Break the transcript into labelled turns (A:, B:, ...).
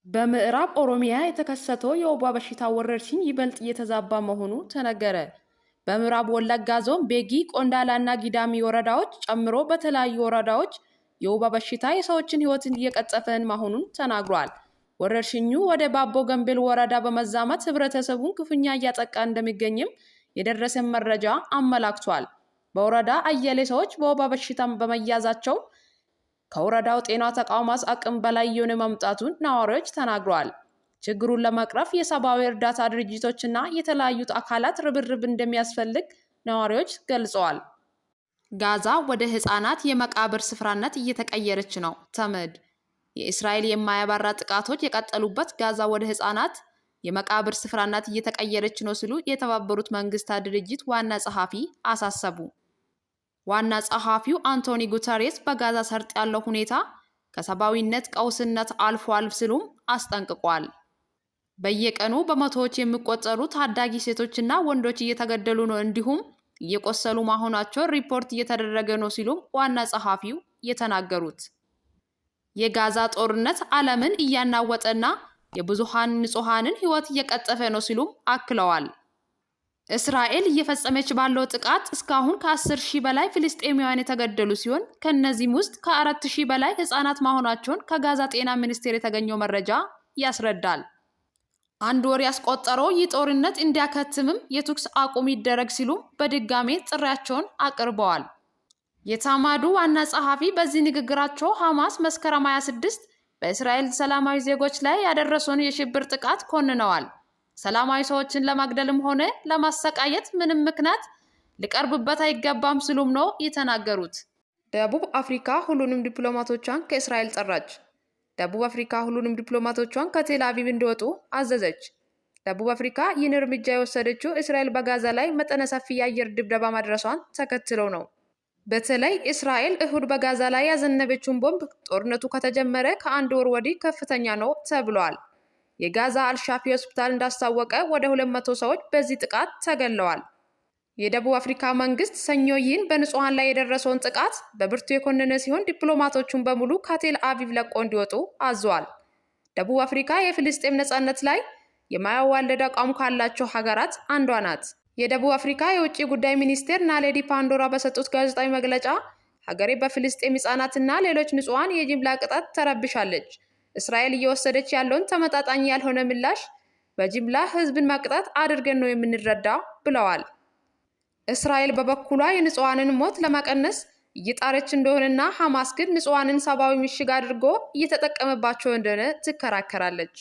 A: በምዕራብ ኦሮሚያ የተከሰተው የወባ በሽታ ወረርሽኝ ይበልጥ እየተዛባ መሆኑ ተነገረ። በምዕራብ ወለጋ ዞን ቤጊ፣ ቆንዳላና ጊዳሚ ወረዳዎች ጨምሮ በተለያዩ ወረዳዎች የወባ በሽታ የሰዎችን ሕይወት እየቀጠፈ መሆኑን ተናግሯል። ወረርሽኙ ወደ ባቦ ገምቤል ወረዳ በመዛመት ህብረተሰቡን ክፉኛ እያጠቃ እንደሚገኝም የደረሰን መረጃ አመላክቷል። በወረዳ አያሌ ሰዎች በወባ በሽታ በመያዛቸው ከወረዳው ጤና ተቋማት አቅም በላይ የሆነ መምጣቱን ነዋሪዎች ተናግረዋል። ችግሩን ለመቅረፍ የሰብአዊ እርዳታ ድርጅቶችና የተለያዩ አካላት ርብርብ እንደሚያስፈልግ ነዋሪዎች ገልጸዋል። ጋዛ ወደ ህፃናት የመቃብር ስፍራነት እየተቀየረች ነው። ተመድ የእስራኤል የማያባራ ጥቃቶች የቀጠሉበት ጋዛ ወደ ህፃናት የመቃብር ስፍራነት እየተቀየረች ነው ሲሉ የተባበሩት መንግስታት ድርጅት ዋና ጸሐፊ አሳሰቡ። ዋና ጸሐፊው አንቶኒ ጉተሬስ በጋዛ ሰርጥ ያለው ሁኔታ ከሰብአዊነት ቀውስነት አልፏል ሲሉም አስጠንቅቋል። በየቀኑ በመቶዎች የሚቆጠሩ ታዳጊ ሴቶችና ወንዶች እየተገደሉ ነው፣ እንዲሁም እየቆሰሉ መሆናቸው ሪፖርት እየተደረገ ነው ሲሉም ዋና ጸሐፊው የተናገሩት። የጋዛ ጦርነት ዓለምን እያናወጠና የብዙሃን ንጹሃንን ህይወት እየቀጠፈ ነው ሲሉም አክለዋል። እስራኤል እየፈጸመች ባለው ጥቃት እስካሁን ከ10,000 በላይ ፍልስጤማውያን የተገደሉ ሲሆን ከነዚህም ውስጥ ከ4,000 በላይ ህፃናት መሆናቸውን ከጋዛ ጤና ሚኒስቴር የተገኘው መረጃ ያስረዳል። አንድ ወር ያስቆጠረው ይህ ጦርነት እንዲያከትምም የተኩስ አቁም ይደረግ ሲሉም በድጋሜ ጥሪያቸውን አቅርበዋል። የተማዱ ዋና ጸሐፊ በዚህ ንግግራቸው ሐማስ መስከረም 26 በእስራኤል ሰላማዊ ዜጎች ላይ ያደረሰውን የሽብር ጥቃት ኮንነዋል። ሰላማዊ ሰዎችን ለማግደልም ሆነ ለማሰቃየት ምንም ምክንያት ሊቀርብበት አይገባም ሲሉም ነው የተናገሩት። ደቡብ አፍሪካ ሁሉንም ዲፕሎማቶቿን ከእስራኤል ጠራች። ደቡብ አፍሪካ ሁሉንም ዲፕሎማቶቿን ከቴል አቪቭ እንዲወጡ አዘዘች። ደቡብ አፍሪካ ይህን እርምጃ የወሰደችው እስራኤል በጋዛ ላይ መጠነ ሰፊ የአየር ድብደባ ማድረሷን ተከትለው ነው። በተለይ እስራኤል እሁድ በጋዛ ላይ ያዘነበችውን ቦምብ ጦርነቱ ከተጀመረ ከአንድ ወር ወዲህ ከፍተኛ ነው ተብሏል። የጋዛ አልሻፊ ሆስፒታል እንዳስታወቀ ወደ 200 ሰዎች በዚህ ጥቃት ተገለዋል። የደቡብ አፍሪካ መንግስት ሰኞ ይህን በንጹሃን ላይ የደረሰውን ጥቃት በብርቱ የኮነነ ሲሆን ዲፕሎማቶቹን በሙሉ ከቴል አቪቭ ለቆ እንዲወጡ አዟል። ደቡብ አፍሪካ የፍልስጤም ነጻነት ላይ የማያዋልድ አቋም ካላቸው ሀገራት አንዷ ናት። የደቡብ አፍሪካ የውጭ ጉዳይ ሚኒስቴር ናሌዲ ፓንዶራ በሰጡት ጋዜጣዊ መግለጫ ሀገሬ በፍልስጤም ህጻናትና ሌሎች ንጹሃን የጅምላ ቅጣት ተረብሻለች። እስራኤል እየወሰደች ያለውን ተመጣጣኝ ያልሆነ ምላሽ በጅምላ ህዝብን መቅጣት አድርገን ነው የምንረዳው ብለዋል። እስራኤል በበኩሏ የንጹሃንን ሞት ለመቀነስ እየጣረች እንደሆነና ሐማስ ግን ንጹሃንን ሰብአዊ ምሽግ አድርጎ እየተጠቀመባቸው እንደሆነ ትከራከራለች።